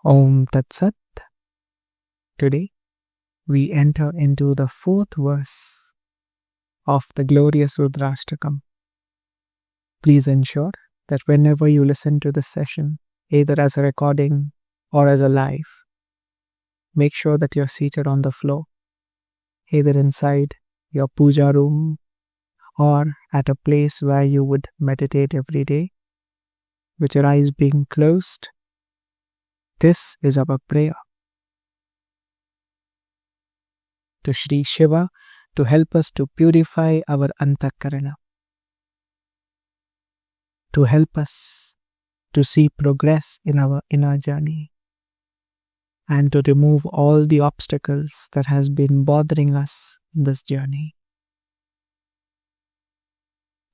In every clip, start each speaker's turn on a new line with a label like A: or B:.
A: Om Tat Sat. Today we enter into the fourth verse of the glorious Rudrāṣṭakam. Please ensure that whenever you listen to this session, either as a recording or as a live, make sure that you're seated on the floor, either inside your puja room or at a place where you would meditate every day, with your eyes being closed. This is our prayer to Shri Shiva to help us to purify our antakarana, to help us to see progress in our inner journey, and to remove all the obstacles that has been bothering us in this journey.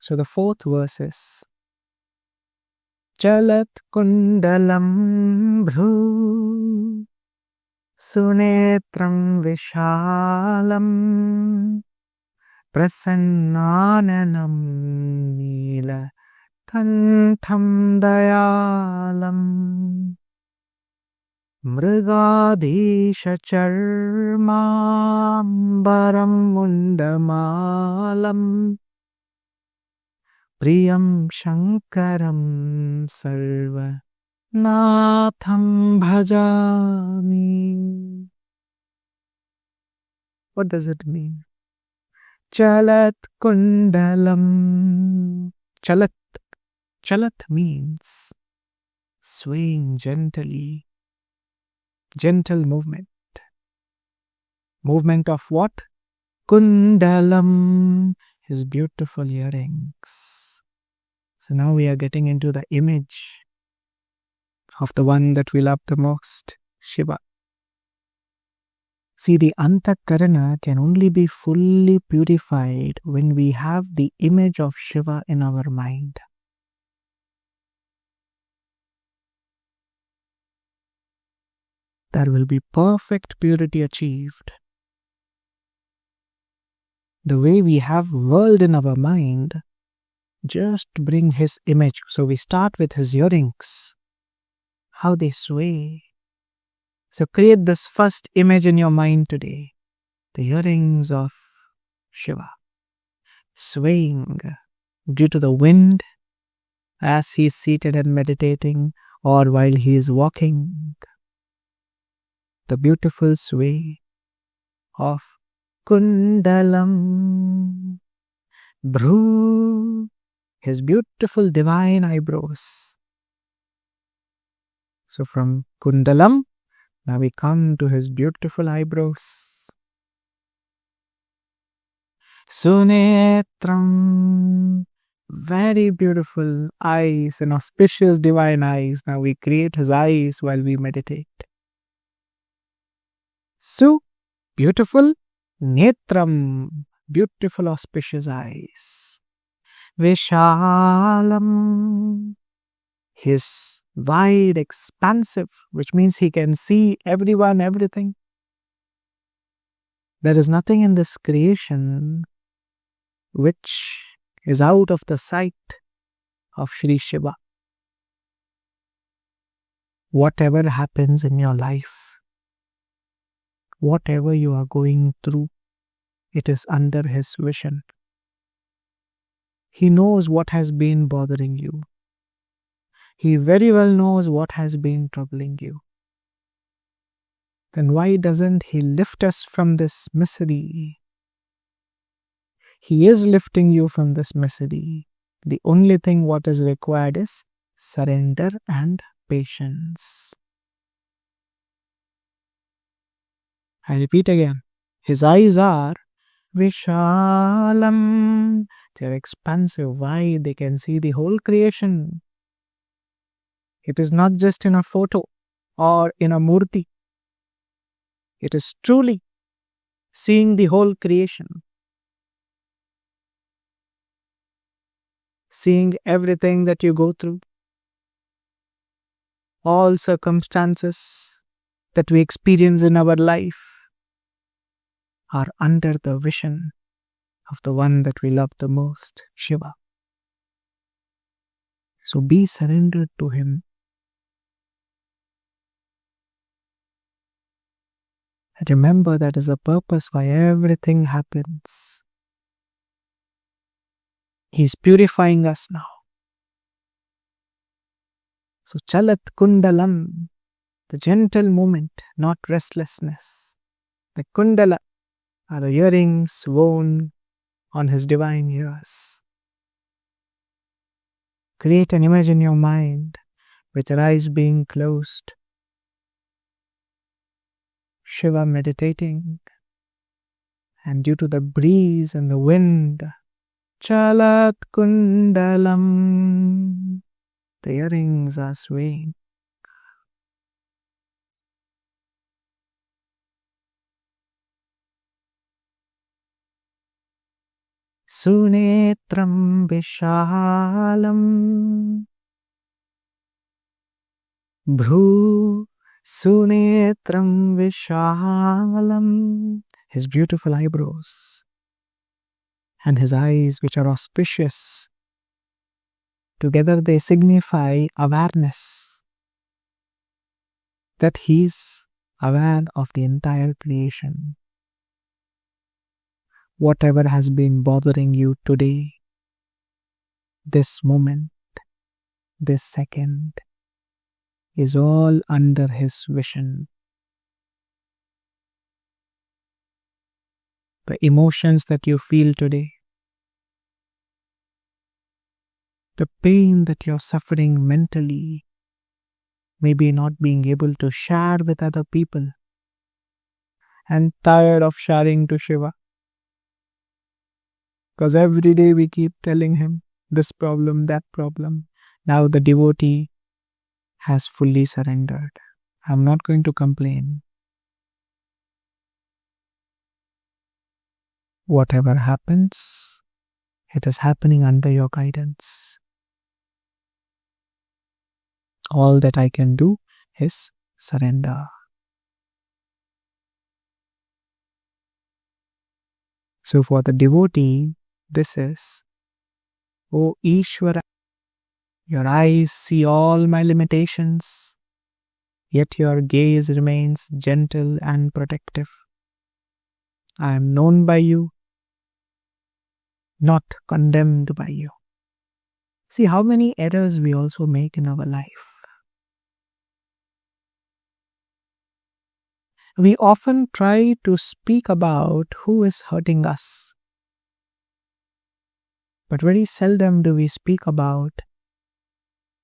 A: So the fourth verse is Chalat kundalam bhru sunetram vishalam prasannanam Nilakantham dayalam mrigadisha charmambaram mundamalam Priyam Shankaram Sarva Natham Bhajami. What does it mean? Chalat Kundalam. Chalat means swaying gently. Gentle movement. Movement of what? Kundalam. His beautiful earrings. So now we are getting into the image of the one that we love the most, Shiva. See, the antakarana can only be fully purified when we have the image of Shiva in our mind. There will be perfect purity achieved. The way we have world in our mind, just bring his image. So we start with his earrings, how they sway. So create this first image in your mind today. The earrings of Shiva, swaying due to the wind as he is seated and meditating or while he is walking. The beautiful sway of Kundalam Bhru, his beautiful divine eyebrows. So from Kundalam, now we come to his beautiful eyebrows. Sunetram, very beautiful eyes and auspicious divine eyes. Now we create his eyes while we meditate. So beautiful. Netram, beautiful auspicious eyes. Vishalam, his wide, expansive, which means he can see everyone, everything. There is nothing in this creation which is out of the sight of Shri Shiva. Whatever happens in your life, whatever you are going through, it is under his vision. He knows what has been bothering you. He very well knows what has been troubling you. Then why doesn't he lift us from this misery? He is lifting you from this misery. The only thing what is required is surrender and patience. I repeat again. His eyes are Vishalam. They are expansive, wide. They can see the whole creation. It is not just in a photo or in a murti. It is truly seeing the whole creation. Seeing everything that you go through. All circumstances that we experience in our life are under the vision of the one that we love the most, Shiva. So be surrendered to him. Remember that is the purpose why everything happens. He's purifying us now. So chalat kundalam, the gentle movement, not restlessness. The kundala are the earrings worn on his divine ears. Create an image in your mind with your eyes being closed. Shiva meditating, and due to the breeze and the wind, chalat kundalam, the earrings are swaying. Sunetram vishalam, bhru sunetram vishalam, his beautiful eyebrows and his eyes which are auspicious. Together they signify awareness, that he is aware of the entire creation. Whatever has been bothering you today, this moment, this second, is all under his vision. The emotions that you feel today, the pain that you're suffering mentally, maybe not being able to share with other people, and tired of sharing to Shiva. Because every day we keep telling him this problem, that problem. Now the devotee has fully surrendered. I'm not going to complain. Whatever happens, it is happening under your guidance. All that I can do is surrender. So for the devotee, this is, O Ishvara, your eyes see all my limitations, yet your gaze remains gentle and protective. I am known by you, not condemned by you. See how many errors we also make in our life. We often try to speak about who is hurting us, but very seldom do we speak about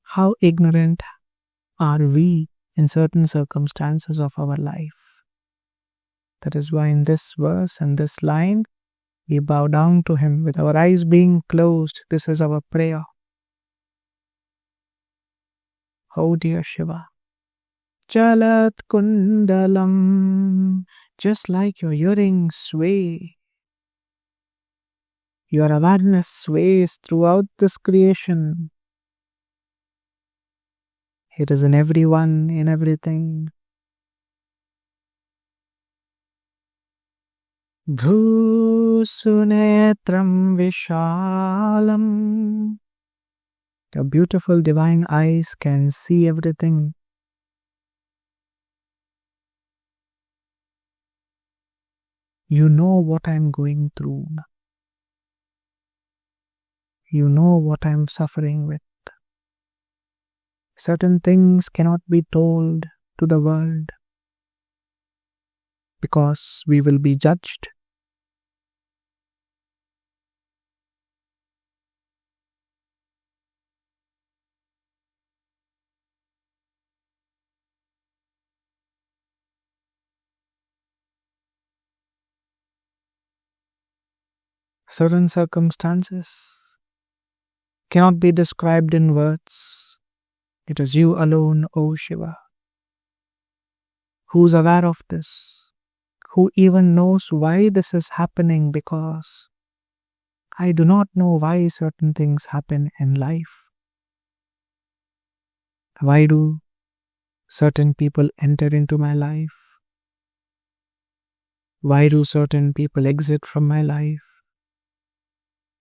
A: how ignorant are we in certain circumstances of our life. That is why in this verse and this line, we bow down to him with our eyes being closed. This is our prayer. Oh dear Shiva, chalat kundalam, just like your earrings sway, your awareness sways throughout this creation. It is in everyone, in everything. Bhu sunetram vishalam. Your beautiful divine eyes can see everything. You know what I'm going through. You know what I'm suffering with. Certain things cannot be told to the world because we will be judged. Certain circumstances cannot be described in words. It is you alone, O Shiva, who's aware of this, who even knows why this is happening, because I do not know why certain things happen in life. Why do certain people enter into my life? Why do certain people exit from my life?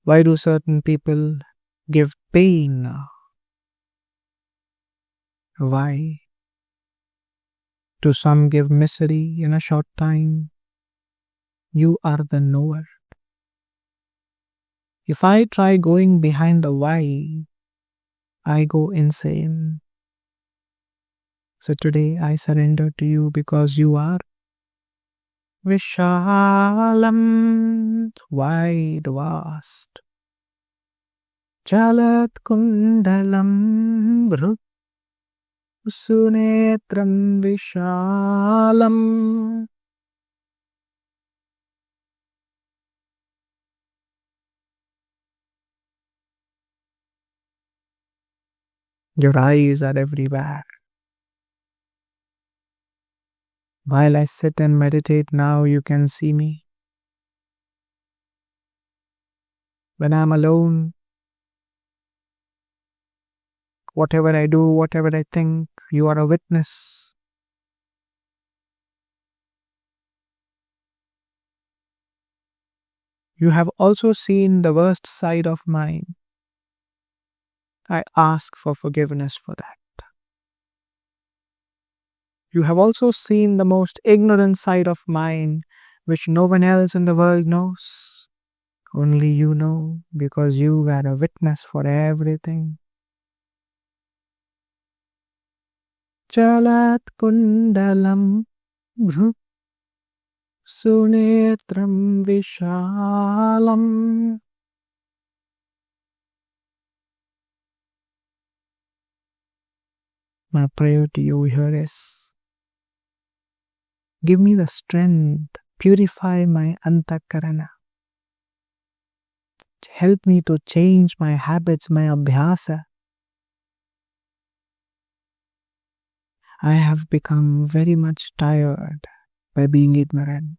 A: Why do certain people give pain? Why? To some give misery in a short time. You are the knower. If I try going behind the why, I go insane. So today I surrender to you because you are Vishalam, wide, vast. Chalat kundalam, sunetram vishalam. Your eyes are everywhere. While I sit and meditate now, you can see me. When I'm alone, whatever I do, whatever I think, you are a witness. You have also seen the worst side of mine. I ask for forgiveness for that. You have also seen the most ignorant side of mine, which no one else in the world knows. Only you know, because you were a witness for everything. Chalat kundalam bhru sunetram vishalam. My prayer to you here is, give me the strength, purify my antakarana. Help me to change my habits, my abhyasa. I have become very much tired by being ignorant.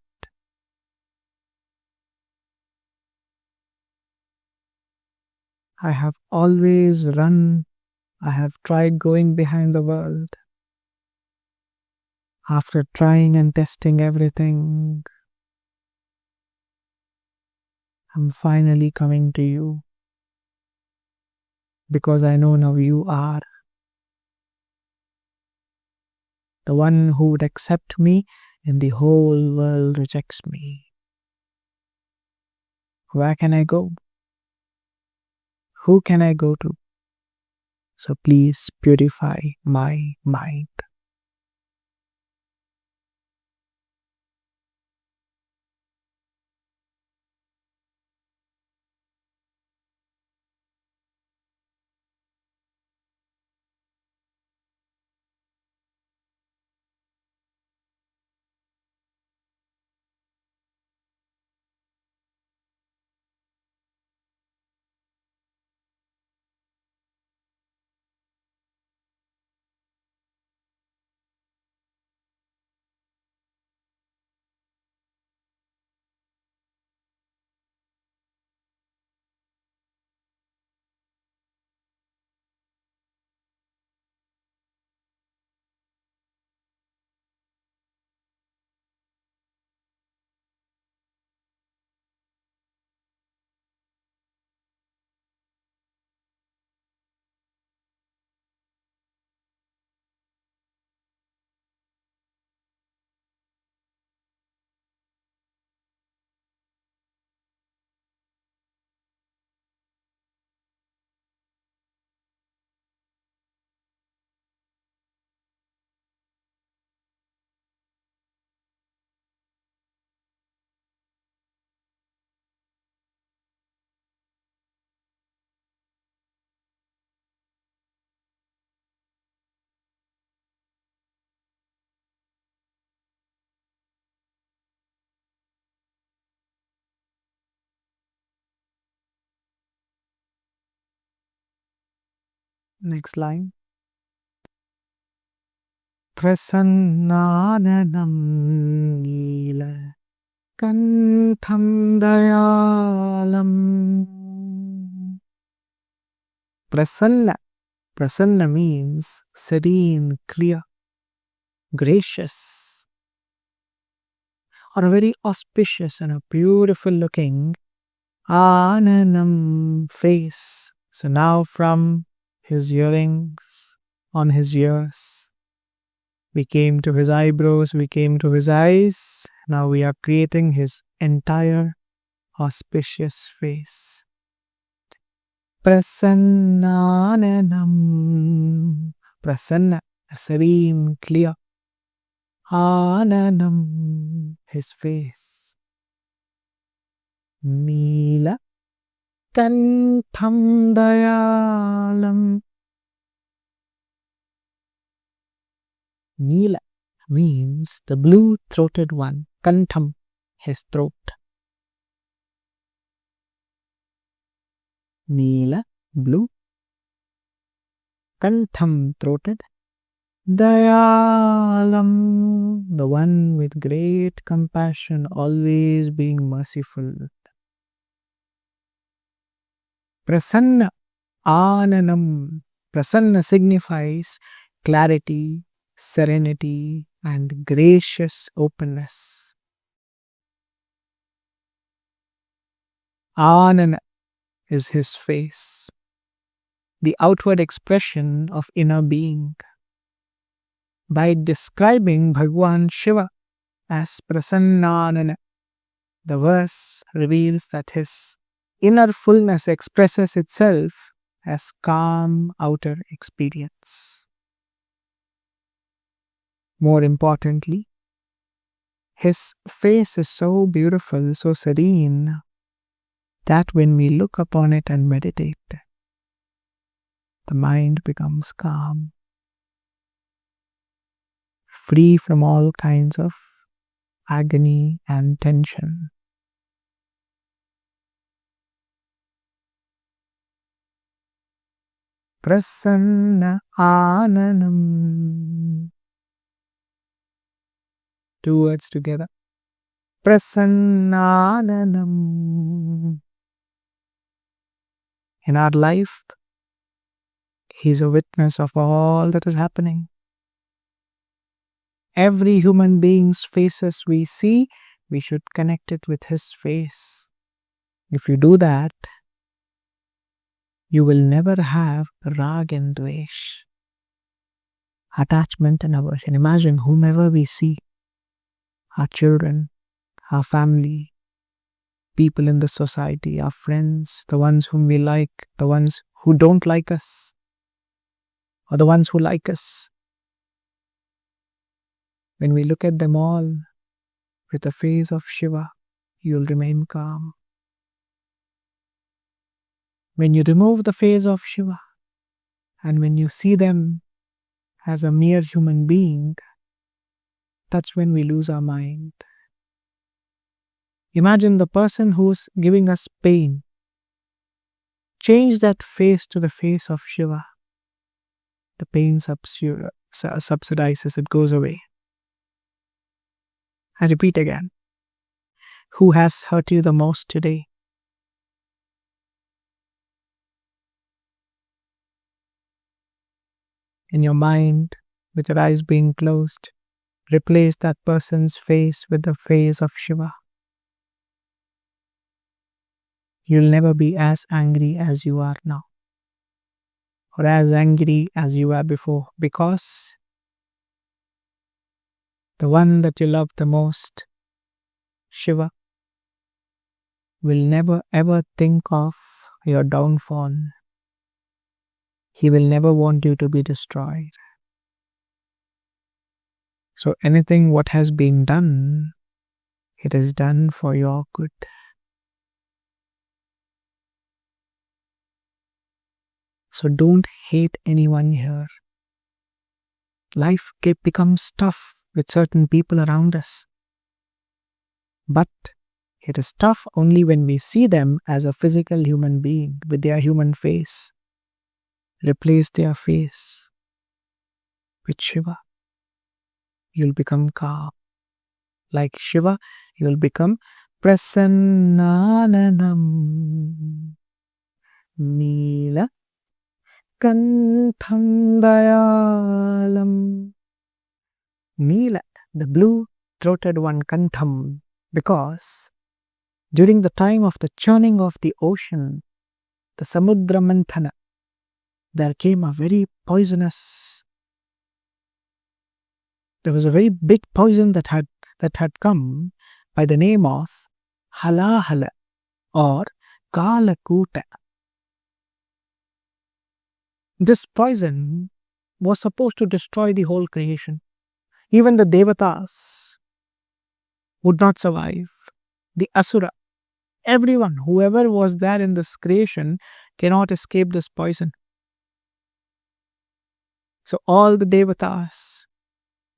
A: I have always run. I have tried going behind the world. After trying and testing everything, I'm finally coming to you. Because I know now you are the one who would accept me and the whole world rejects me. Where can I go? Who can I go to? So please purify my mind. Next line. Prasannanam and Nilakantham dayalam. Prasanna. Prasanna means serene, clear, gracious, or a very auspicious and a beautiful looking Ananam face. So now from his earrings on his ears, We came to his eyebrows, we came to his eyes. Now we are creating his entire auspicious face. Prasannanam. Prasanna, serene, clear. Ananam, his face. Nilakantham dayalam. Nila means the blue-throated one. Kantham, his throat. Nila, blue. Kantham, throated. Dayalam, the one with great compassion, always being merciful. Prasanna, Ananam. Prasanna signifies clarity, serenity, and gracious openness. Anana is his face, the outward expression of inner being. By describing Bhagwan Shiva as Prasannanana, the verse reveals that his inner fullness expresses itself as calm outer experience. More importantly, his face is so beautiful, so serene, that when we look upon it and meditate, the mind becomes calm, free from all kinds of agony and tension. Prasanna Ananam. 2 words together. Prasannanam. In our life, he is a witness of all that is happening. Every human being's faces we see, we should connect it with his face. If you do that, you will never have rag and dvesh, attachment and aversion. Imagine whomever we see, our children, our family, people in the society, our friends, the ones whom we like, the ones who don't like us, or the ones who like us. When we look at them all with the face of Shiva, you'll remain calm. When you remove the face of Shiva, and when you see them as a mere human being, that's when we lose our mind. Imagine the person who's giving us pain. Change that face to the face of Shiva. The pain subsidizes, it goes away. I repeat again. Who has hurt you the most today? In your mind, with your eyes being closed, replace that person's face with the face of Shiva. You'll never be as angry as you are now, or as angry as you were before, because the one that you love the most, Shiva, will never ever think of your downfall. He will never want you to be destroyed. So anything what has been done, it is done for your good. So don't hate anyone here. Life becomes tough with certain people around us. But it is tough only when we see them as a physical human being with their human face. Replace their face with Shiva. You'll become calm. Like Shiva, you'll become Prasannanam. Nilakantham dayalam. Nila, the blue-throated one, Kantham, because during the time of the churning of the ocean, the Samudra Manthana, there came a very poisonous there was a very big poison that had come by the name of Halahala or Kalakuta. This poison was supposed to destroy the whole creation. Even the Devatas would not survive. The Asura, everyone, whoever was there in this creation cannot escape this poison. So all the Devatas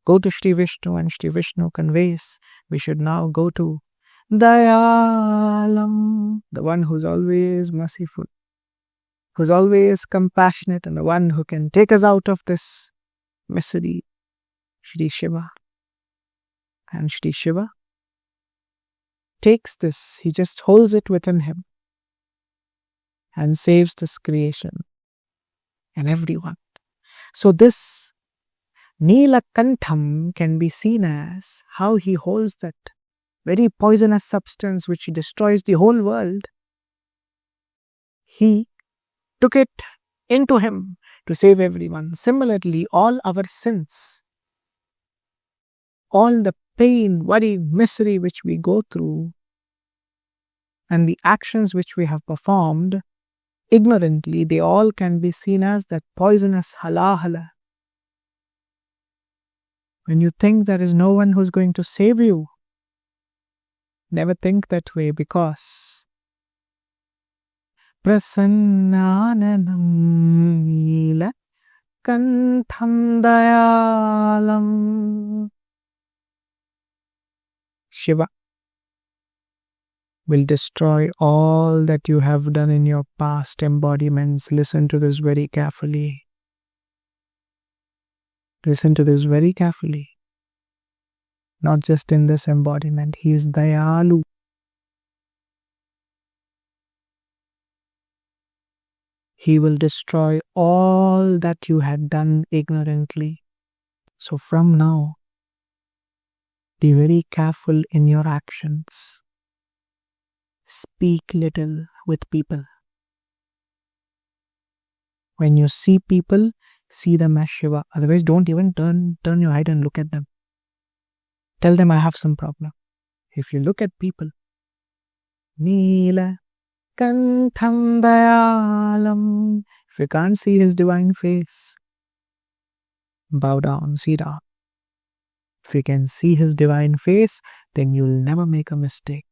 A: go to Shri Vishnu, and Shri Vishnu conveys, we should now go to Dayalam, the one who's always merciful, who's always compassionate, and the one who can take us out of this misery, Shri Shiva. And Shri Shiva takes this, he just holds it within him and saves this creation and everyone. So this Nilakantham can be seen as how he holds that very poisonous substance which destroys the whole world. He took it into him to save everyone. Similarly, all our sins, all the pain, worry, misery which we go through, and the actions which we have performed ignorantly, they all can be seen as that poisonous halahala. When you think there is no one who's going to save you, never think that way, because Prasannanam and Nilakantham dayalam. Shiva will destroy all that you have done in your past embodiments. Listen to this very carefully. Listen to this very carefully. Not just in this embodiment. He is Dayalu. He will destroy all that you had done ignorantly. So from now, be very careful in your actions. Speak little with people. When you see people, see them as Shiva. Otherwise, don't even turn your head and look at them. Tell them I have some problem. If you look at people, Nilakantham dayalam. If you can't see his divine face, bow down, sit down. If you can see his divine face, then you'll never make a mistake.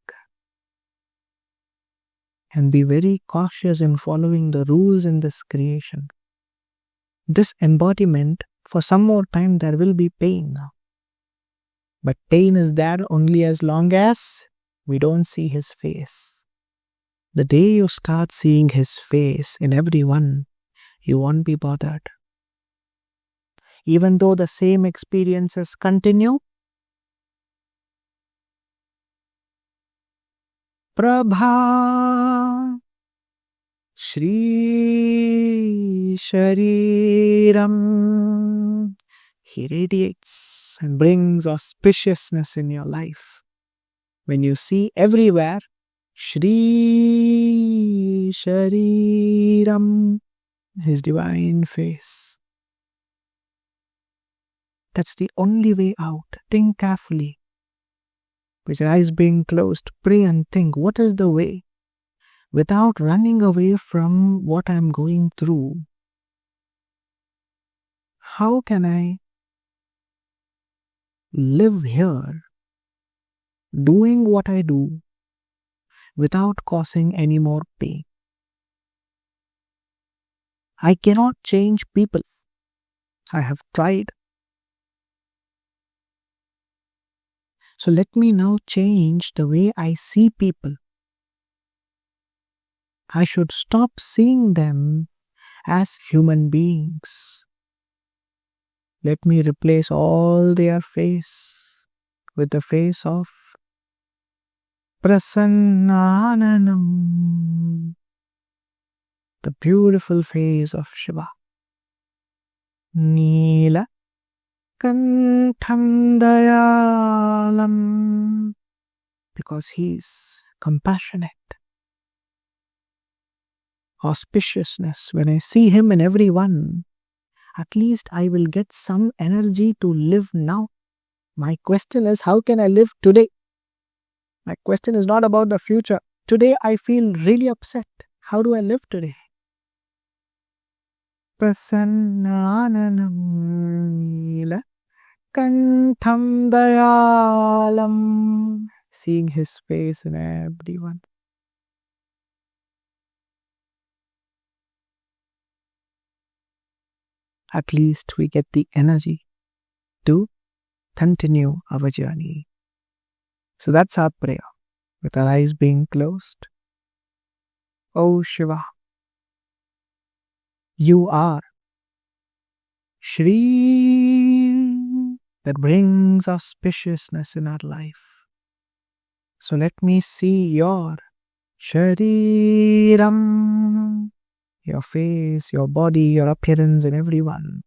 A: And be very cautious in following the rules in this creation. This embodiment, for some more time there will be pain now. But pain is there only as long as we don't see his face. The day you start seeing his face in everyone, you won't be bothered. Even though the same experiences continue, Prabha Shri Shariram. He radiates and brings auspiciousness in your life. When you see everywhere Shri Shariram, his divine face. That's the only way out. Think carefully. With your eyes being closed, pray and think, what is the way? Without running away from what I'm going through, how can I live here doing what I do without causing any more pain? I cannot change people. I have tried. So let me now change the way I see people. I should stop seeing them as human beings. Let me replace all their face with the face of Prasannanam, the beautiful face of Shiva. Nilakantham dayalam, because he is compassionate. Auspiciousness, when I see him in everyone, at least I will get some energy to live now. My question is, how can I live today? My question is not about the future. Today I feel really upset. How do I live today? Prasannanam Nilakantham dayalam. Seeing his face in everyone. At least we get the energy to continue our journey. So that's our prayer, with our eyes being closed. Oh Shiva, you are Shri that brings auspiciousness in our life. So let me see your Shariram, your face, your body, your appearance in everyone.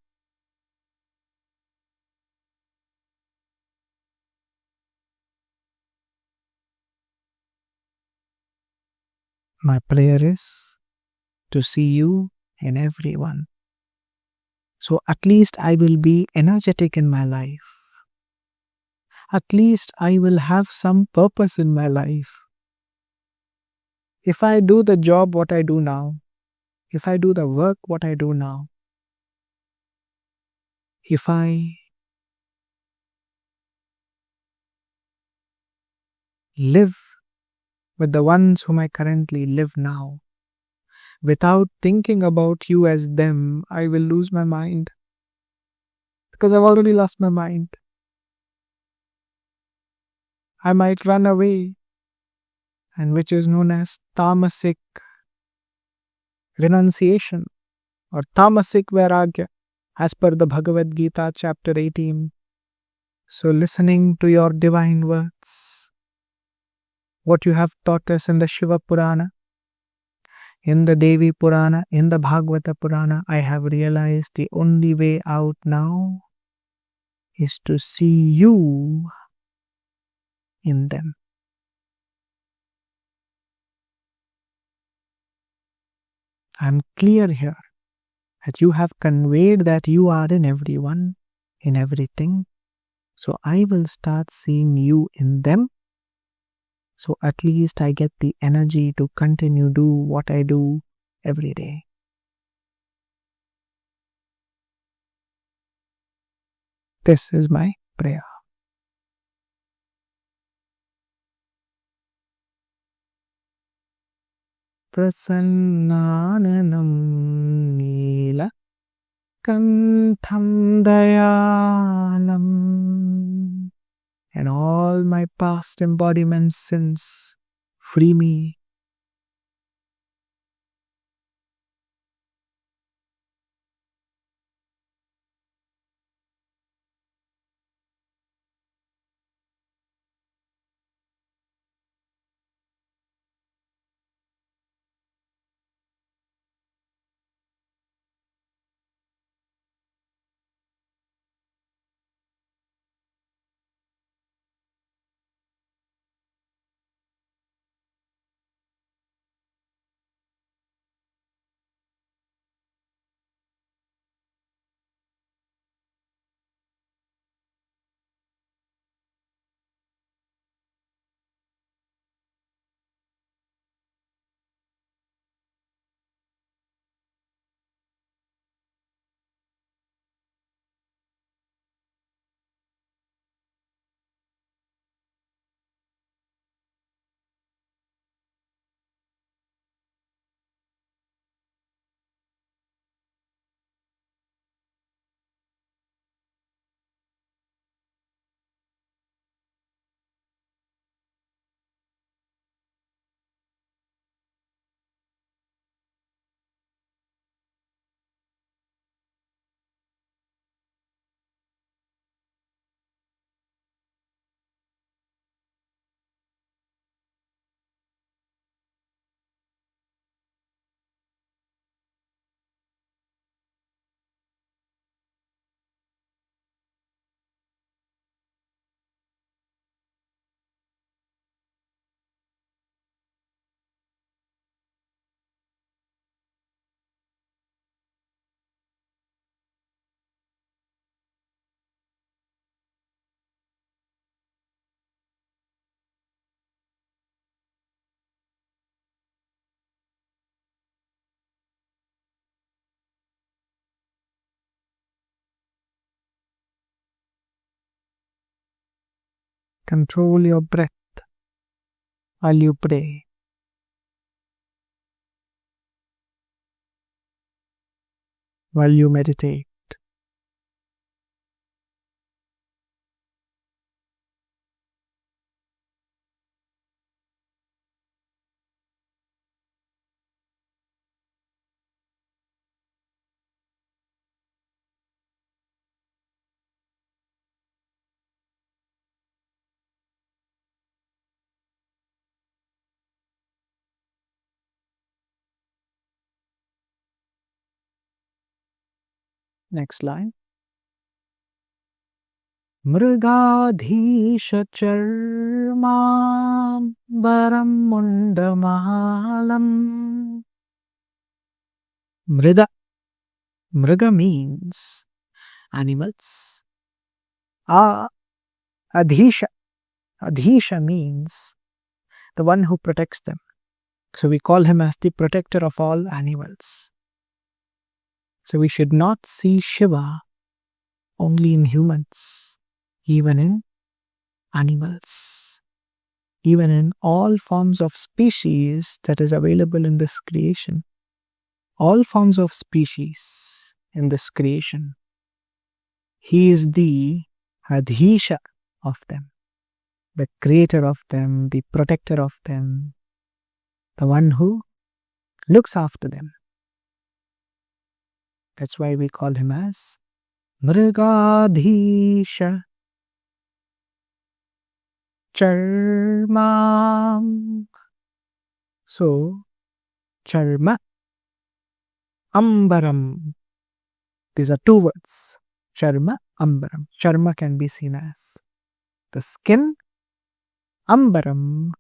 A: My prayer is to see you in everyone. So at least I will be energetic in my life. At least I will have some purpose in my life. If I do the job what I do now, if I do the work what I do now, if I live with the ones whom I currently live now, without thinking about you as them, I will lose my mind. Because I've already lost my mind. I might run away, and which is known as tamasic renunciation or tamasic vairagya, as per the Bhagavad Gita chapter 18. So listening to your divine words, what you have taught us in the Shiva Purana, in the Devi Purana, in the Bhagavata Purana, I have realized the only way out now is to see you in them. I am clear here that you have conveyed that you are in everyone, in everything. So I will start seeing you in them. So at least I get the energy to continue do what I do every day. This is my prayer. Prasannanam Nilakantham dayalam. And all my past embodiment sins, free me. Control your breath while you pray. While you meditate. Next line. Mrigadhisha charmam baram mundamalam. Mriga. Mriga means animals. Adhisha. Adhisha means the one who protects them. So we call him as the protector of all animals. So we should not see Shiva only in humans, even in animals, even in all forms of species that is available in this creation. All forms of species in this creation. He is the Adhisha of them, the creator of them, the protector of them, the one who looks after them. That's why we call him as Mrigadhisha Charmam. So, Charma, Ambaram. These are two words. Charma, Ambaram. Charma can be seen as the skin. Ambaram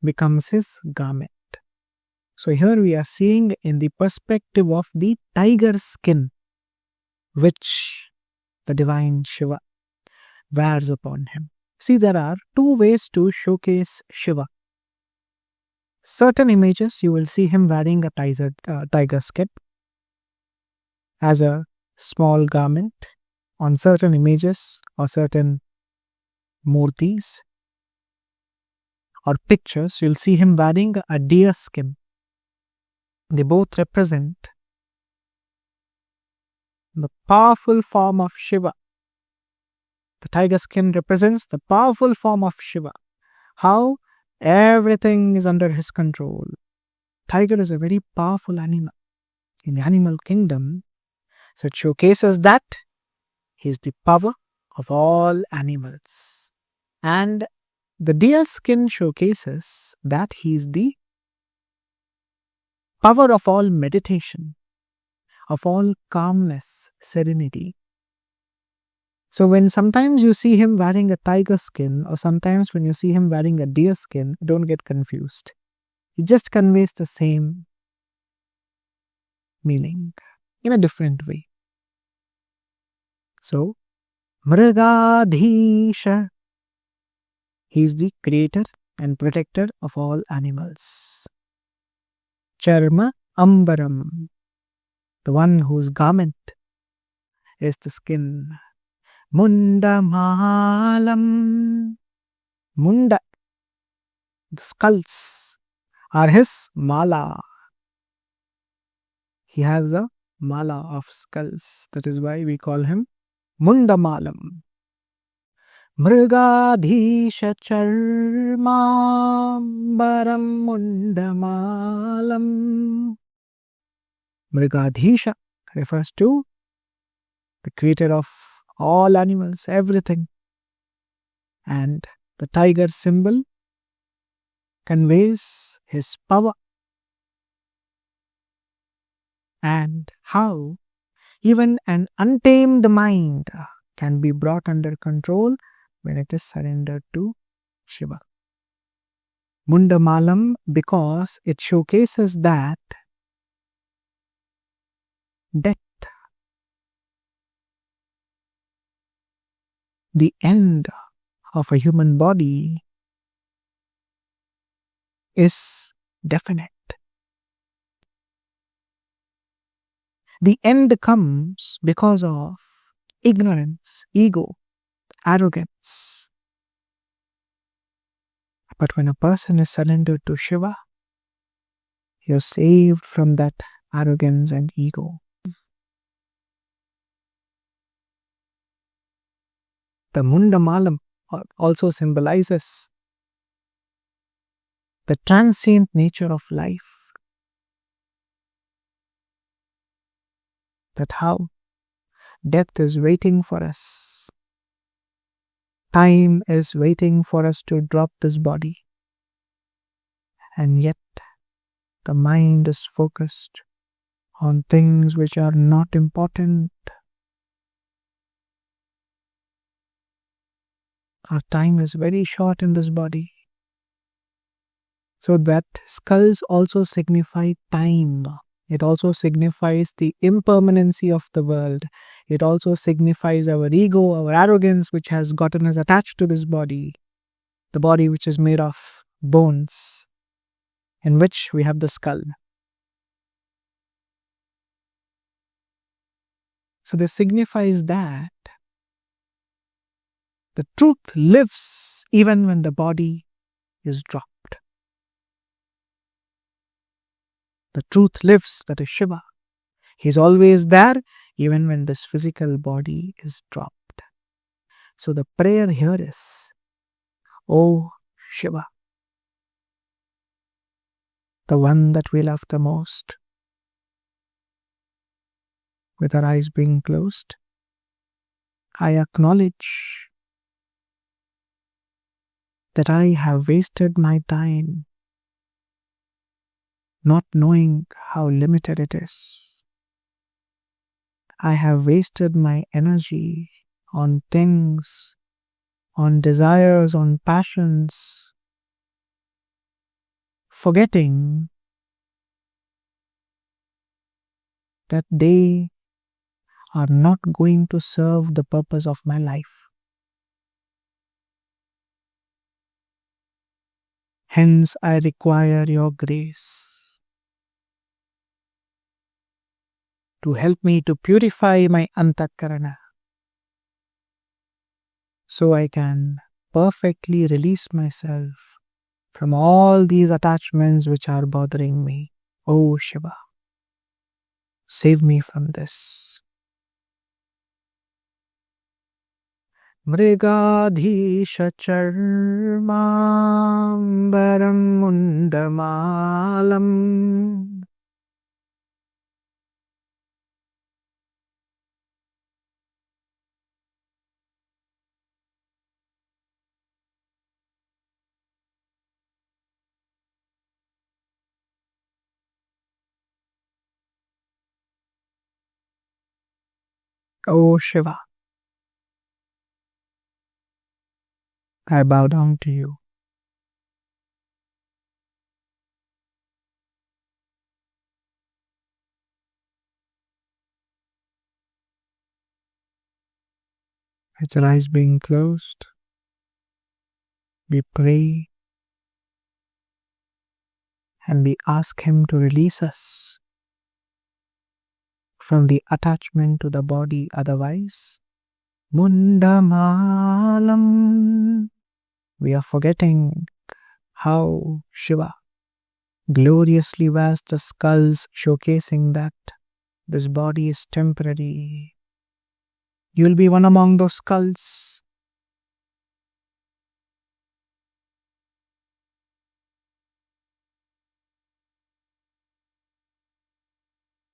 A: becomes his garment. So here we are seeing in the perspective of the tiger skin, which the divine Shiva wears upon him. See, there are two ways to showcase Shiva. Certain images you will see him wearing a tiger skin as a small garment. On certain images or certain murtis or pictures, you'll see him wearing a deer skin. They both represent the powerful form of Shiva. The tiger skin represents the powerful form of Shiva. How everything is under his control. Tiger is a very powerful animal in the animal kingdom. So it showcases that he is the power of all animals. And the deer skin showcases that he is the power of all meditation, of all calmness, serenity. So when sometimes you see him wearing a tiger skin or sometimes when you see him wearing a deer skin, don't get confused. It just conveys the same meaning in a different way. So, Mrigadhisha, he is the creator and protector of all animals. Charma Ambaram, the one whose garment is the skin. Munda Malam. Munda, the skulls are his mala. He has a mala of skulls. That is why we call him Munda Malam. Mrigadhisha Charmambaram Munda Malam. Mrigadhisha refers to the creator of all animals, everything. And the tiger symbol conveys his power. And how even an untamed mind can be brought under control when it is surrendered to Shiva. Munda Malam, because it showcases that death, the end of a human body, is definite. The end comes because of ignorance, ego, arrogance. But when a person is surrendered to Shiva, he is saved from that arrogance and ego. The Mundamalam also symbolizes the transient nature of life. That how death is waiting for us. Time is waiting for us to drop this body. And yet, the mind is focused on things which are not important. Our time is very short in this body. So that skulls also signify time. It also signifies the impermanency of the world. It also signifies our ego, our arrogance, which has gotten us attached to this body. The body which is made of bones, in which we have the skull. So this signifies that the truth lives even when the body is dropped. The truth lives, that is Shiva. He is always there even when this physical body is dropped. So the prayer here is, O Shiva, the one that we love the most. With our eyes being closed, I acknowledge that I have wasted my time not knowing how limited it is. I have wasted my energy on things, on desires, on passions, forgetting that they are not going to serve the purpose of my life. Hence, I require your grace to help me to purify my antakarana, so I can perfectly release myself from all these attachments which are bothering me. O Shiva, save me from this. Mrigadhisha charmambaram mundamalam O Shiva, I bow down to you. With your eyes being closed, we pray and we ask Him to release us from the attachment to the body. Otherwise, Mundamalam, we are forgetting how Shiva gloriously wears the skulls, showcasing that this body is temporary. You will be one among those skulls.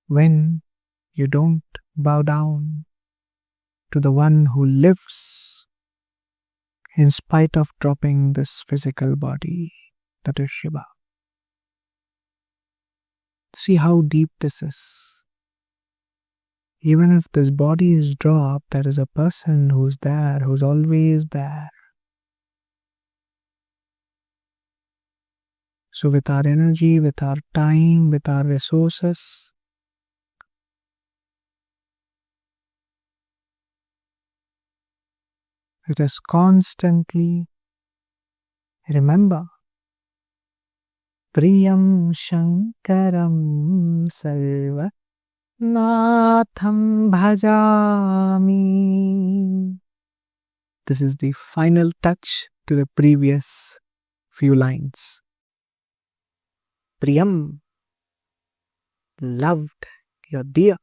A: When you don't bow down to the one who lives in spite of dropping this physical body, that is Shiva. See how deep this is. Even if this body is dropped, there is a person who's there, who's always there. So with our energy, with our time, with our resources, let us constantly remember Priyam Shankaram Sarva Natham Bhajami. This is the final touch to the previous few lines. Priyam, loved, you're dear.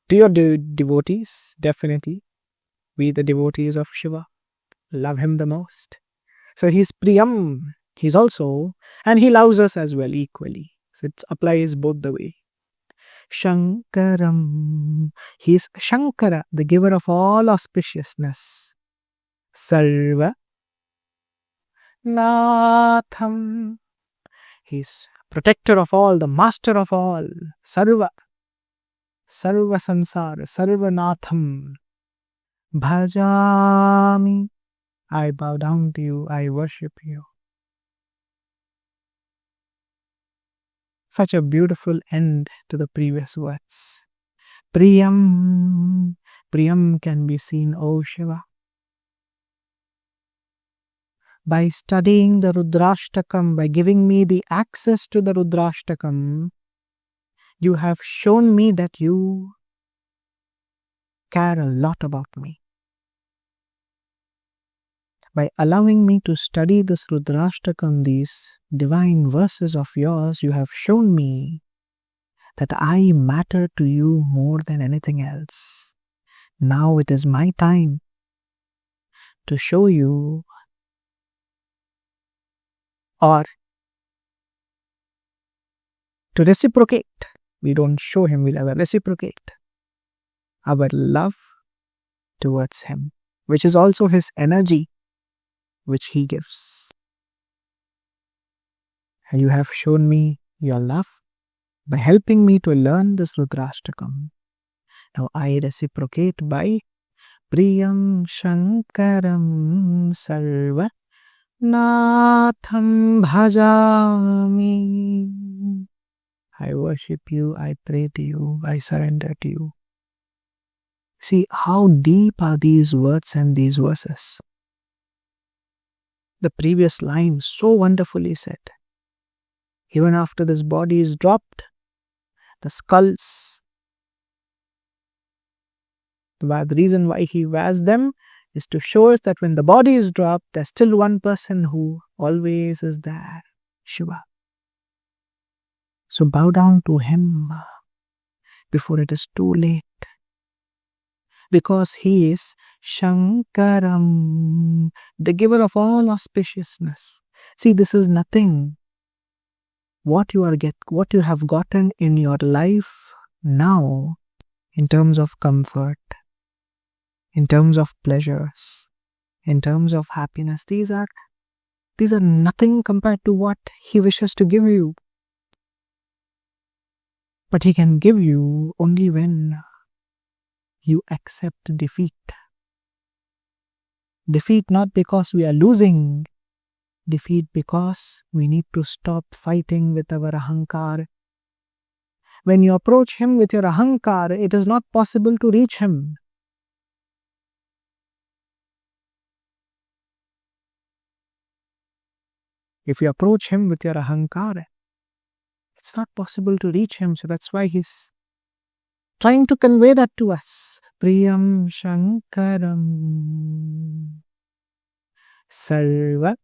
A: To your devotees, definitely. We, the devotees of Shiva, love him the most. So he's Priyam. He's also, and he loves us as well equally. So it applies both the way. Shankaram. He's Shankara, the giver of all auspiciousness. Sarva Natham. He's protector of all, the master of all. Sarva. Sarva Sansara. Sarva Natham. Bhajami. I bow down to you. I worship you. Such a beautiful end to the previous words. Priyam. Priyam can be seen, O Shiva. By studying the Rudrāṣṭakam, by giving me the access to the Rudrāṣṭakam, you have shown me that you care a lot about me. By allowing me to study this Rudrāṣṭakam, these divine verses of yours, you have shown me that I matter to you more than anything else. Now it is my time to show you, or to reciprocate. We don't show him, we'll ever reciprocate our love towards him, which is also his energy, which he gives. And you have shown me your love by helping me to learn this Rudrāṣṭakam. Now I reciprocate by Priyam Shankaram Sarva Natham Bhajami. I worship you, I pray to you, I surrender to you. See how deep are these words and these verses. The previous line so wonderfully said. Even after this body is dropped, the skulls, the reason why he wears them is to show us that when the body is dropped, there's still one person who always is there, Shiva. So bow down to him before it is too late. Because he is Shankaram, the giver of all auspiciousness. See, this is nothing. What you have gotten in your life now, in terms of comfort, in terms of pleasures, in terms of happiness, these are nothing compared to what he wishes to give you. But he can give you only when you accept defeat. Defeat not because we are losing, defeat because we need to stop fighting with our ahankar. When you approach him with your ahankar, it is not possible to reach him. If you approach him with your ahankar, it's not possible to reach him. So that's why he's trying to convey that to us. Priyam Shankaram Sarva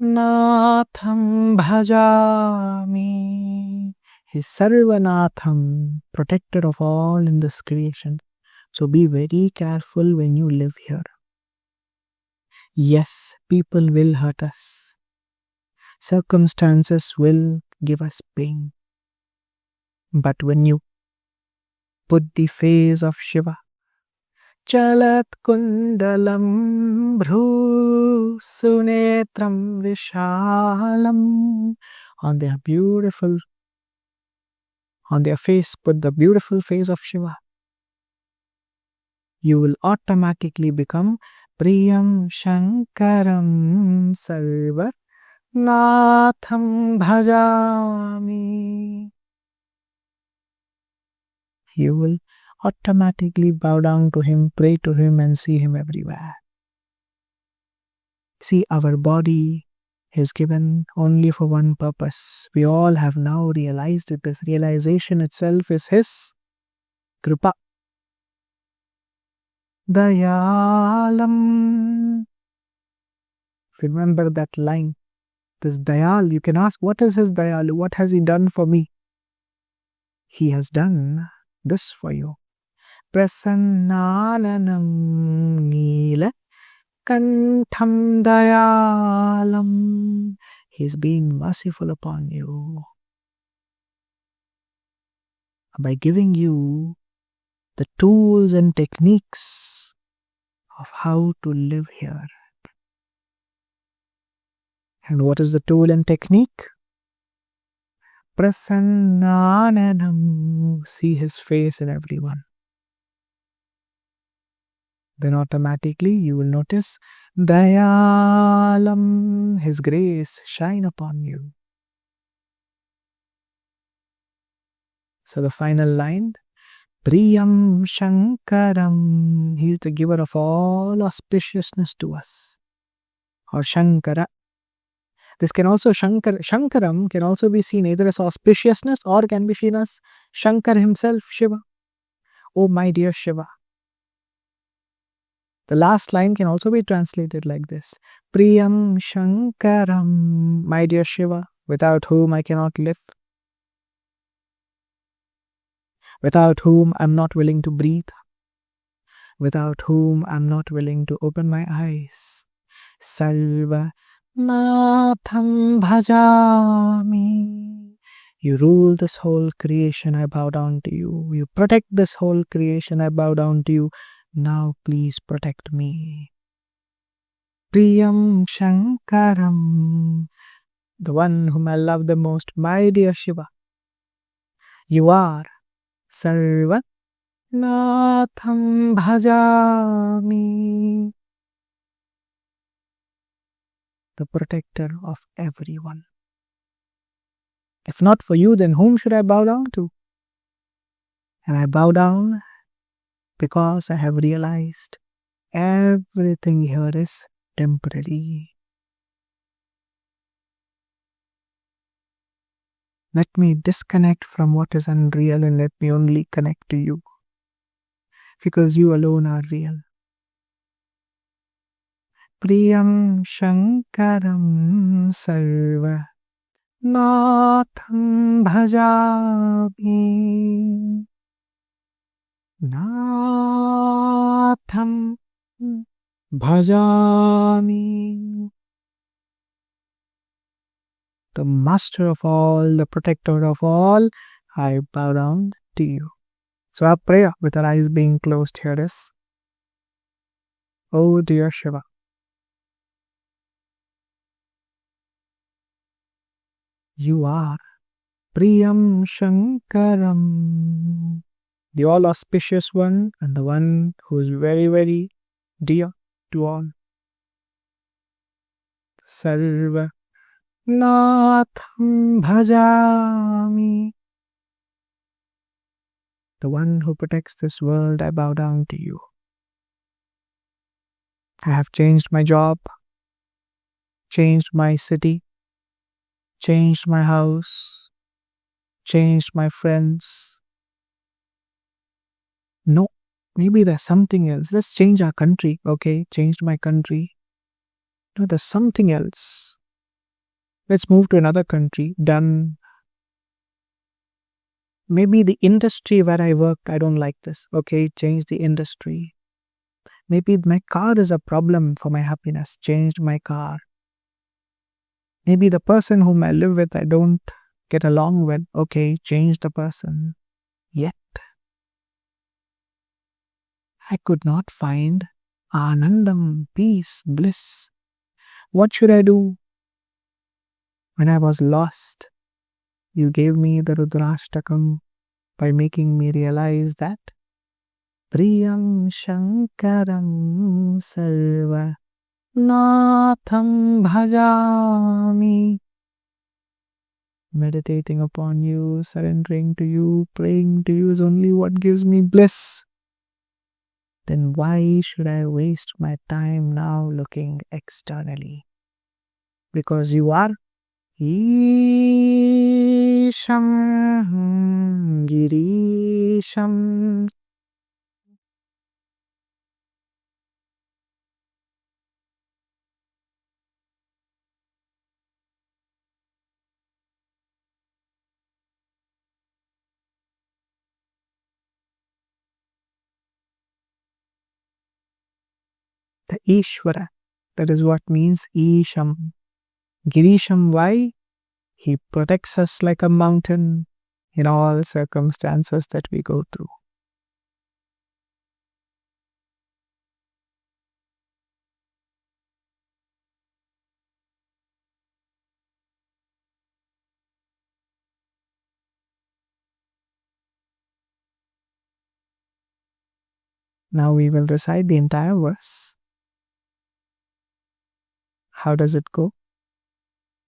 A: Natham Bhajami. He's Sarvanatham, protector of all in this creation. So be very careful when you live here. Yes, people will hurt us. Circumstances will give us pain. But when you put the face of Shiva, Chalat Kundalam Bhru Sunetram Vishalam, on their face, put the beautiful face of Shiva. You will automatically become Priyam Shankaram Sarva Natham Bhajami. You will automatically bow down to him, pray to him, and see him everywhere. See, our body is given only for one purpose. We all have now realized it. This realization itself is his kripa. Dayalam. Remember that line. This Dayal, you can ask, what is his Dayalu? What has he done for me? He has done this for you. Prasannanam Nilakantham Dayalam. He's been merciful upon you by giving you the tools and techniques of how to live here. And what is the tool and technique? Prasannanam. See his face in everyone. Then automatically you will notice Dayalam, his grace shine upon you. So the final line, Priyam Shankaram. He is the giver of all auspiciousness to us. Or Shankara. This can also, Shankaram can also be seen either as auspiciousness or can be seen as Shankar himself, Shiva. Oh my dear Shiva. The last line can also be translated like this. Priyam Shankaram, my dear Shiva, without whom I cannot live. Without whom I'm not willing to breathe. Without whom I'm not willing to open my eyes. Sarva Natham Bhajami. You rule this whole creation, I bow down to you. You protect this whole creation, I bow down to you. Now please protect me. Priyam Shankaram, the one whom I love the most, my dear Shiva. You are Sarva Natham Bhajami, the protector of everyone. If not for you, then whom should I bow down to? And I bow down because I have realized everything here is temporary. Let me disconnect from what is unreal and let me only connect to you. Because you alone are real. Priyam Shankaram Sarva Natham Bhajami. Natham Bhajami. The master of all, the protector of all, I bow down to you. So our prayer with our eyes being closed here is, oh dear Shiva, you are Priyam Shankaram, the all auspicious one and the one who is very, very dear to all. Sarva Natham Bhajami, the one who protects this world, I bow down to you. I have changed my job, changed my city, changed my house, changed my friends. No, maybe there's something else. Let's change our country, okay? Changed my country. No, there's something else. Let's move to another country. Done. Maybe the industry where I work, I don't like this. Okay, change the industry. Maybe my car is a problem for my happiness. Changed my car. Maybe the person whom I live with, I don't get along with. Okay, change the person. Yet, I could not find Anandam, peace, bliss. What should I do? When I was lost, you gave me the Rudrāṣṭakam by making me realize that Priyam Shankaram Sarva Natham Bhajami. Meditating upon you, surrendering to you, praying to you is only what gives me bliss. Then why should I waste my time now looking externally? Because you are Isham Girisham. the Ishvara. That is what means Isham. Girisham, why? He protects us like a mountain in all circumstances that we go through. Now we will recite the entire verse. How does it go?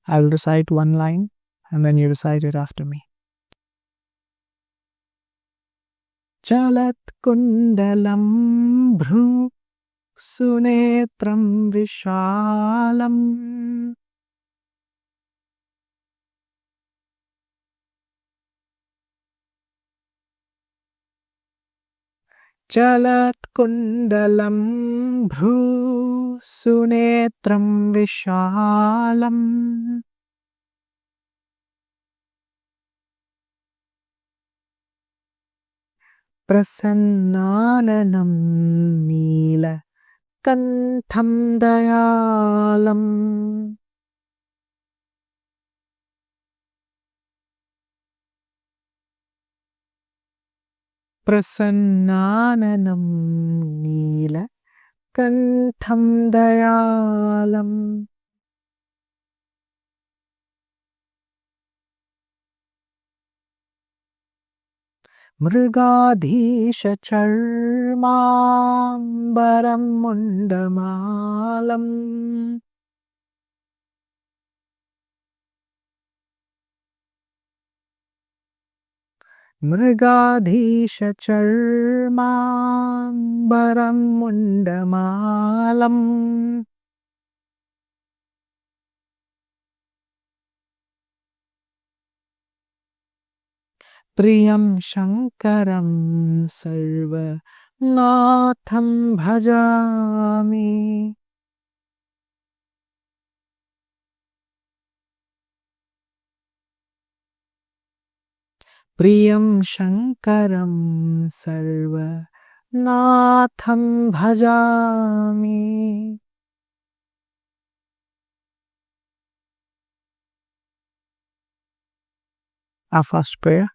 A: I will recite one line and then you recite it after me. Chalat kundalam bhru sunetram vishalam Chalat kundalam bhru sunetram vishalam Prasannanam Nilakantham dayalam Prasannanam Nilakantham dayalam Mrigadhisha charmambaram mundamalam Mrigadhisha charmambaram mundamalam Priyam Shankaram Sarva Natham Bhajami Priyam Shankaram Sarva Natham Bhajami. Our first prayer.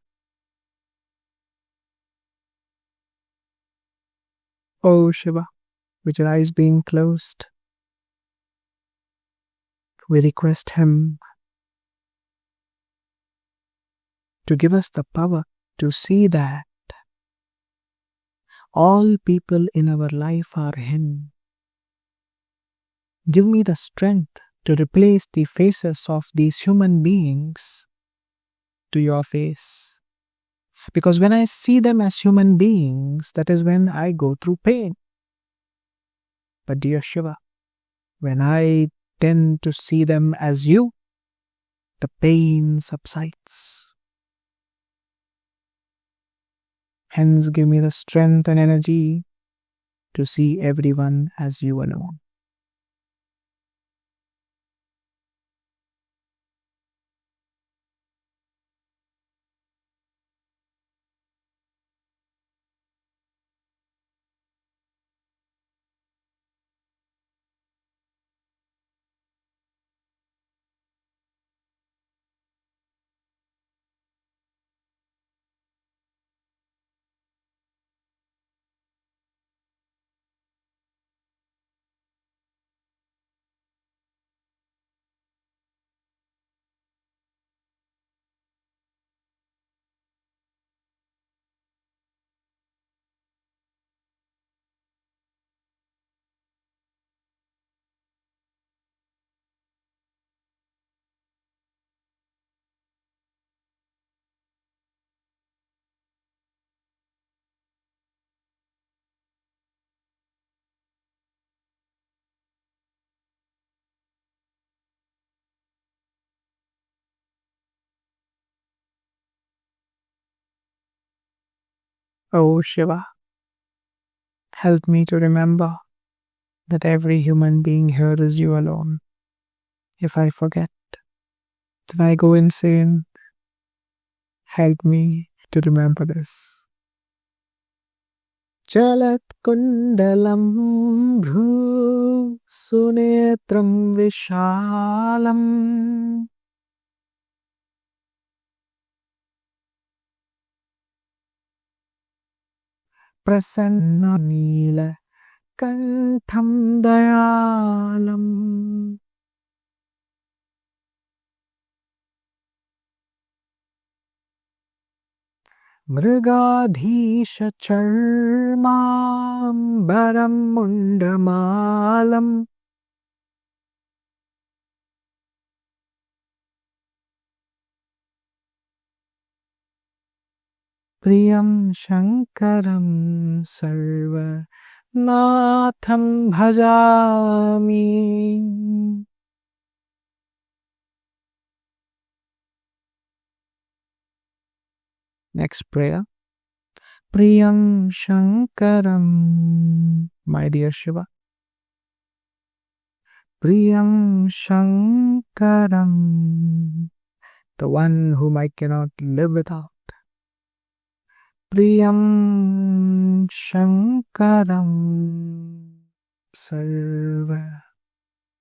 A: O Shiva, with your eyes being closed, we request him to give us the power to see that all people in our life are him. Give me the strength to replace the faces of these human beings to your face. Because when I see them as human beings, that is when I go through pain. But dear Shiva, when I tend to see them as you, the pain subsides. Hence give me the strength and energy to see everyone as you alone. O Shiva, help me to remember that every human being here is you alone. If I forget, then I go insane. Help me to remember this. Chalat kundalam bhru sunetram vishalam Prasannanam and Nilakantham dayalam Mrigadhisha charmambaram mundamalam Priyam Shankaram Sarva Natham bhajami. Next prayer. Priyam Shankaram, my dear Shiva. Priyam Shankaram, the one whom I cannot live without. Priyam Shankaram Sarva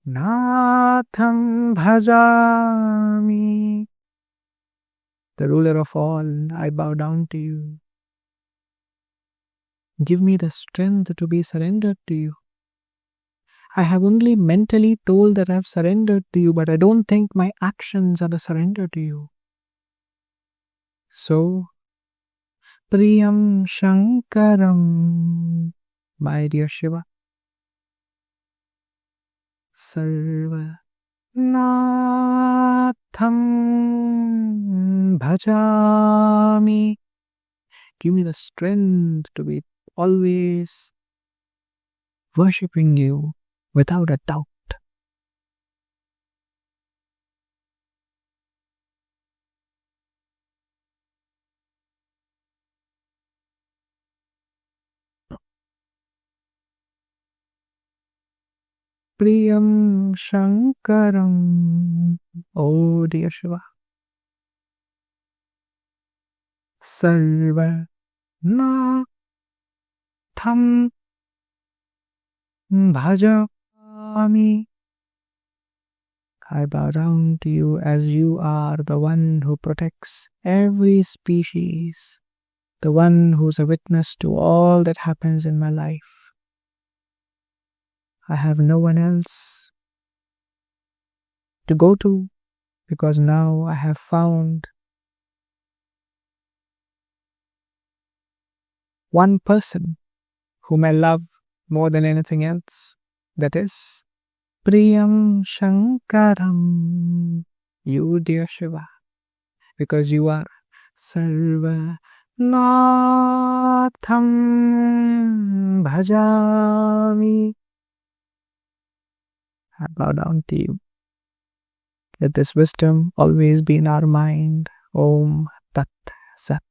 A: Natham bhajami. The ruler of all, I bow down to you. Give me the strength to be surrendered to you. I have only mentally told that I have surrendered to you, but I don't think my actions are a surrender to you. So, Priyam Shankaram, my dear Shiva, Sarva Natham bhajami. Give me the strength to be always worshipping you without a doubt. Priyam Shankaram, oh dear Shiva, Sarva Natham bhajami. I bow down to you as you are the one who protects every species, the one who's a witness to all that happens in my life. I have no one else to go to because now I have found one person whom I love more than anything else. That is Priyam Shankaram, you dear Shiva, because you are Sarva Natham bhajami. I bow down to you. Let this wisdom always be in our mind. Om Tat Sat.